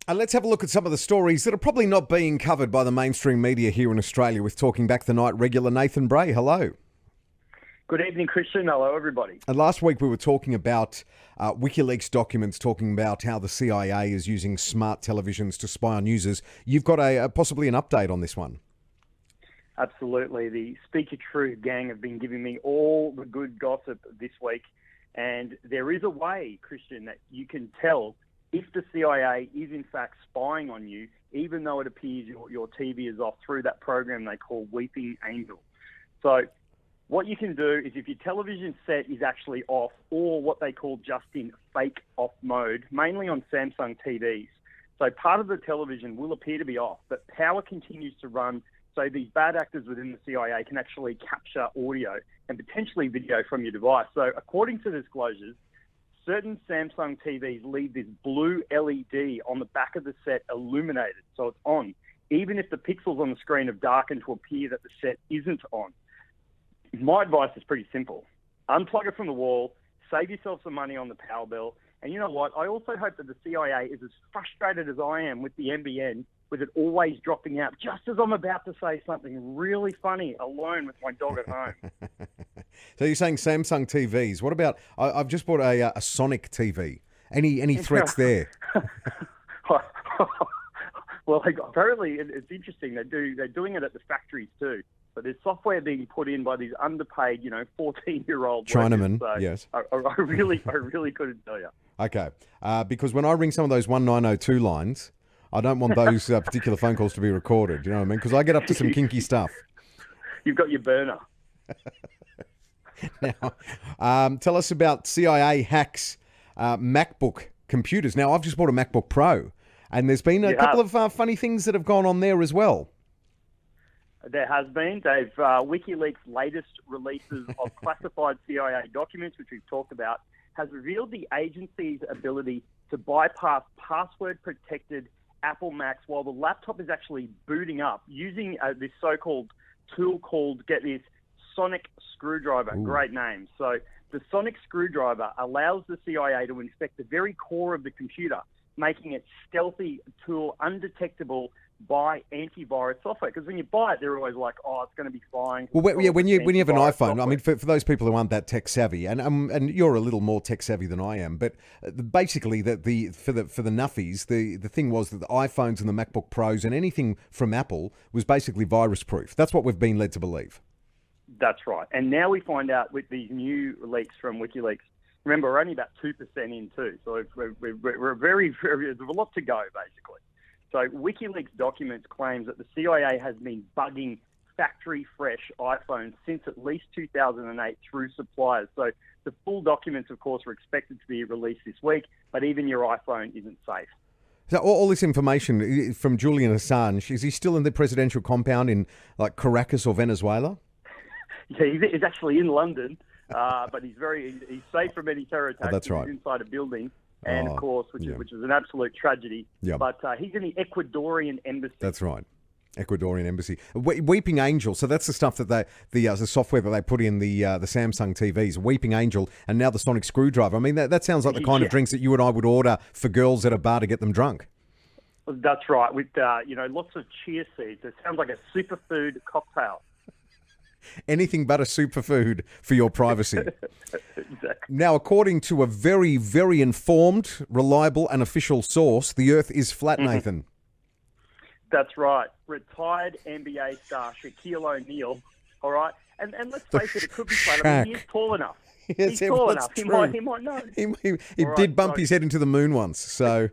And let's have a look at some of the stories that are probably not being covered by the mainstream media here in Australia with Talking Back the Night regular Nathan Bray. Hello. Good evening, Christian. Hello, everybody. And last week we were talking about WikiLeaks documents talking about how the CIA is using smart televisions to spy on users. You've got possibly an update on this one. Absolutely. The Speak Your Truth gang have been giving me all the good gossip this week. And there is a way, Christian, that you can tell if the CIA is in fact spying on you, even though it appears your TV is off through that program they call Weeping Angel. So what you can do is if your television set is actually off, or what they call just in fake off mode, mainly on Samsung TVs. So part of the television will appear to be off, but power continues to run. So these bad actors within the CIA can actually capture audio and potentially video from your device. So according to disclosures, certain Samsung TVs leave this blue LED on the back of the set illuminated, so it's on, even if the pixels on the screen have darkened to appear that the set isn't on. My advice is pretty simple. Unplug it from the wall, save yourself some money on the power bill, and you know what? I also hope that the CIA is as frustrated as I am with the NBN, with it always dropping out, just as I'm about to say something really funny alone with my dog at home. So you're saying Samsung TVs. What about, I've just bought a Sonic TV. Any threats there? Well, apparently it's interesting. They're doing it at the factories too. But there's software being put in by these underpaid, 14-year-old Chinamen, workers. So yes. I really couldn't tell you. Okay, because when I ring some of those 1902 lines, I don't want those particular phone calls to be recorded. You know what I mean? Because I get up to some kinky stuff. You've got your burner. Now, tell us about CIA hacks MacBook computers. Now, I've just bought a MacBook Pro, and there's been a couple of funny things that have gone on there as well. There has been, Dave. WikiLeaks' latest releases of classified CIA documents, which we've talked about, has revealed the agency's ability to bypass password-protected Apple Macs while the laptop is actually booting up using this so-called tool called, get this, sonic screwdriver. Ooh. Great name. So the sonic screwdriver allows the CIA to inspect the very core of the computer, making it stealthy tool undetectable by antivirus software. Because when you buy it, they're always like, "Oh, it's going to be fine." Well, when you have an iPhone, software. I mean, for those people who aren't that tech savvy, and you're a little more tech savvy than I am, but basically, for the nuffies, the thing was that the iPhones and the MacBook Pros and anything from Apple was basically virus proof. That's what we've been led to believe. That's right. And now we find out with these new leaks from WikiLeaks. Remember, we're only about 2% in too, so we're very, there's a lot to go basically. So WikiLeaks documents claims that the CIA has been bugging factory-fresh iPhones since at least 2008 through suppliers. So the full documents, of course, are expected to be released this week, but even your iPhone isn't safe. So all this information from Julian Assange, is he still in the presidential compound in like Caracas or Venezuela? Yeah, he's actually in London, but he's safe from any terror attacks. Oh, that's right. He's inside a building. And of course, which is an absolute tragedy. Yeah. But he's in the Ecuadorian embassy. That's right, Ecuadorian embassy. Weeping Angel. So that's the stuff that the software that they put in the Samsung TVs. Weeping Angel, and now the sonic screwdriver. I mean, that sounds like the kind of drinks that you and I would order for girls at a bar to get them drunk. That's right. With lots of chia seeds. It sounds like a superfood cocktail. Anything but a superfood for your privacy. Exactly. Now, according to a very, very informed, reliable and official source, the Earth is flat, Nathan. That's right. Retired NBA star Shaq O'Neil, all right? And let's face it could be flat. I mean, he is tall enough. Yes, he's tall enough. He might know. He did bump his head into the moon once, so...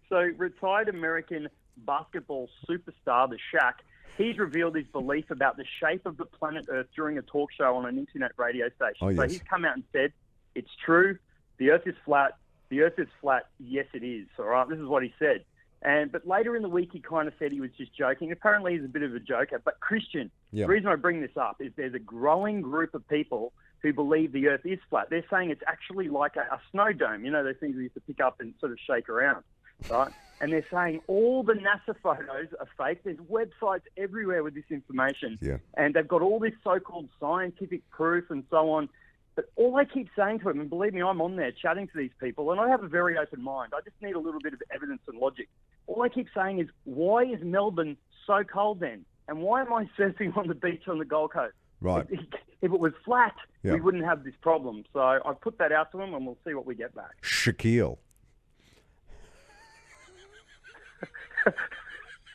So, retired American basketball superstar, the Shaq, he's revealed his belief about the shape of the planet Earth during a talk show on an internet radio station. Oh, yes. So he's come out and said, it's true, the Earth is flat. The Earth is flat. Yes, it is. All right, this is what he said. But later in the week, he kind of said he was just joking. Apparently, he's a bit of a joker. But Christian, the reason I bring this up is there's a growing group of people who believe the Earth is flat. They're saying it's actually like a snow dome. You know, those things we used to pick up and sort of shake around, right? And they're saying all the NASA photos are fake. There's websites everywhere with this information. Yeah. And they've got all this so-called scientific proof and so on. But all I keep saying to him, and believe me, I'm on there chatting to these people, and I have a very open mind. I just need a little bit of evidence and logic. All I keep saying is, why is Melbourne so cold then? And why am I surfing on the beach on the Gold Coast? Right. If it was flat, Yeah. we wouldn't have this problem. So I put that out to him, and we'll see what we get back. Shaquille.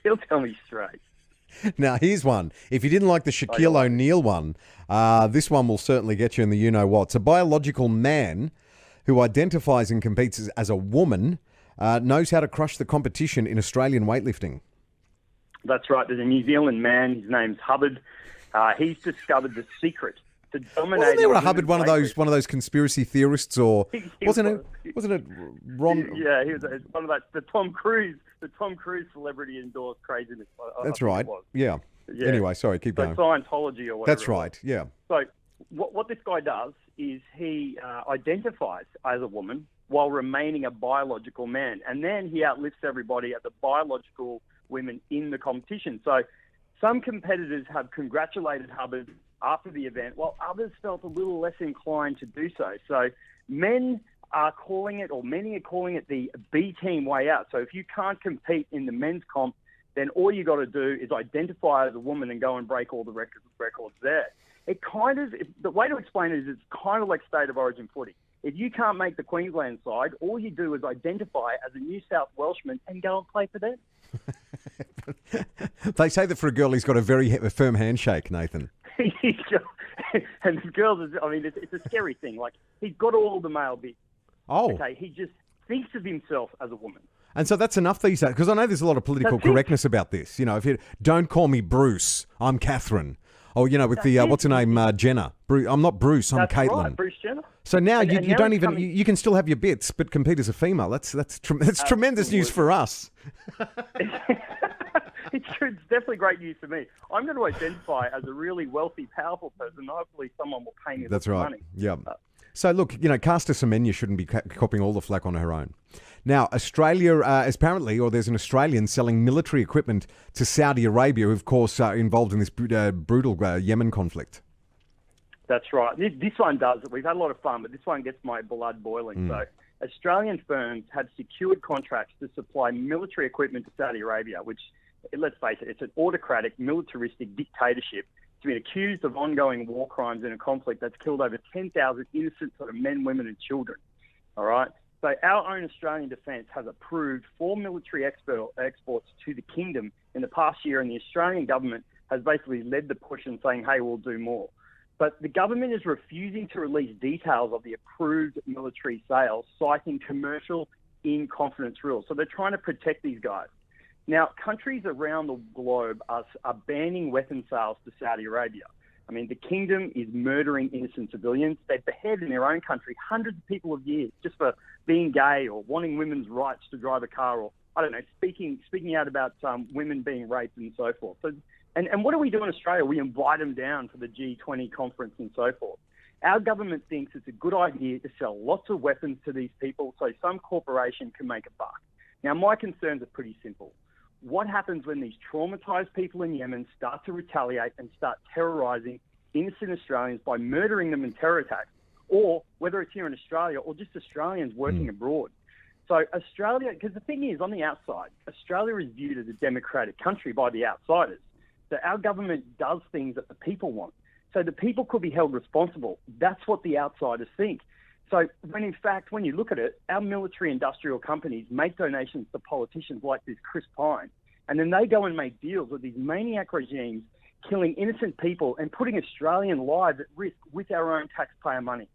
He'll tell me straight. Now, here's one. If you didn't like the Shaquille O'Neil one, this one will certainly get you in the you-know-what. It's a biological man who identifies and competes as a woman, knows how to crush the competition in Australian weightlifting. That's right. There's a New Zealand man. His name's Hubbard. He's discovered the secret to dominating. Wasn't there a Hubbard one of those conspiracy theorists, or wasn't it Ron? Yeah, he was one of the Tom Cruise celebrity endorsed craziness. That's right. Yeah. Anyway, sorry, keep going. Scientology or whatever. That's right. Yeah. So what this guy does is he identifies as a woman while remaining a biological man, and then he outlifts everybody at the biological women in the competition. So some competitors have congratulated Hubbard after the event, while others felt a little less inclined to do so. So men are calling it, or many are calling it, the B team way out. So if you can't compete in the men's comp, then all you got to do is identify as a woman and go and break all the records there. It kind of, the way to explain it is it's kind of like state of origin footy. If you can't make the Queensland side, all you do is identify as a New South Welshman and go and play for them. They say that for a girl, he's got a very firm handshake, Nathan. And the girls, I mean, it's a scary thing. Like, he's got all the male bits. Oh. Okay, he just thinks of himself as a woman. And so that's enough these days, because I know there's a lot of political correctness about this. You know, if you don't call me Bruce, I'm Catherine. Or, you know, with the, what's her name, Jenna. I'm not Bruce, I'm Caitlin. Right, Bruce Jenner. So now you don't even, you can still have your bits, but compete as a female. That's tremendous news for us. It's true. It's definitely great news for me. I'm going to identify as a really wealthy, powerful person. Hopefully someone will pay me That's right. money. Yeah. So look, you know, Caster Semenya shouldn't be copying all the flack on her own. Now, Australia, apparently, or there's an Australian selling military equipment to Saudi Arabia, who, of course, are involved in this brutal Yemen conflict. That's right. This one does. We've had a lot of fun, but this one gets my blood boiling. So Australian firms have secured contracts to supply military equipment to Saudi Arabia, which, let's face it, it's an autocratic, militaristic dictatorship. It's been accused of ongoing war crimes in a conflict that's killed over 10,000 innocent sort of men, women and children. All right? So our own Australian Defence has approved 4 military exports to the Kingdom in the past year, and the Australian government has basically led the push in saying, hey, we'll do more. But the government is refusing to release details of the approved military sales, citing commercial in-confidence rules. So they're trying to protect these guys. Now, countries around the globe are banning weapon sales to Saudi Arabia. I mean, the Kingdom is murdering innocent civilians. They behead in their own country hundreds of people a year just for being gay or wanting women's rights to drive a car, or, I don't know, speaking out about women being raped and so forth. So, and what do we do in Australia? We invite them down for the G20 conference and so forth. Our government thinks it's a good idea to sell lots of weapons to these people so some corporation can make a buck. Now, my concerns are pretty simple. What happens when these traumatized people in Yemen start to retaliate and start terrorizing innocent Australians by murdering them in terror attacks, or whether it's here in Australia or just Australians working abroad? So Australia, because the thing is, on the outside, Australia is viewed as a democratic country by the outsiders. So our government does things that the people want. So the people could be held responsible. That's what the outsiders think. So when in fact, when you look at it, our military industrial companies make donations to politicians like this Chris Pine, and then they go and make deals with these maniac regimes, killing innocent people and putting Australian lives at risk with our own taxpayer money.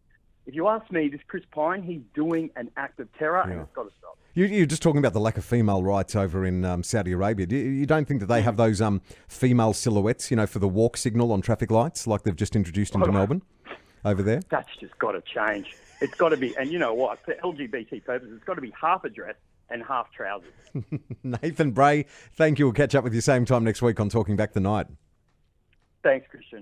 If you ask me, this Chris Pine, he's doing an act of terror, and it's got to stop. You're just talking about the lack of female rights over in Saudi Arabia. You don't think that they have those female silhouettes, you know, for the walk signal on traffic lights like they've just introduced into Melbourne over there? That's just got to change. It's got to be, and you know what, for LGBT purposes, it's got to be half a dress and half trousers. Nathan Bray, thank you. We'll catch up with you same time next week on Talking Back the Night. Thanks, Christian.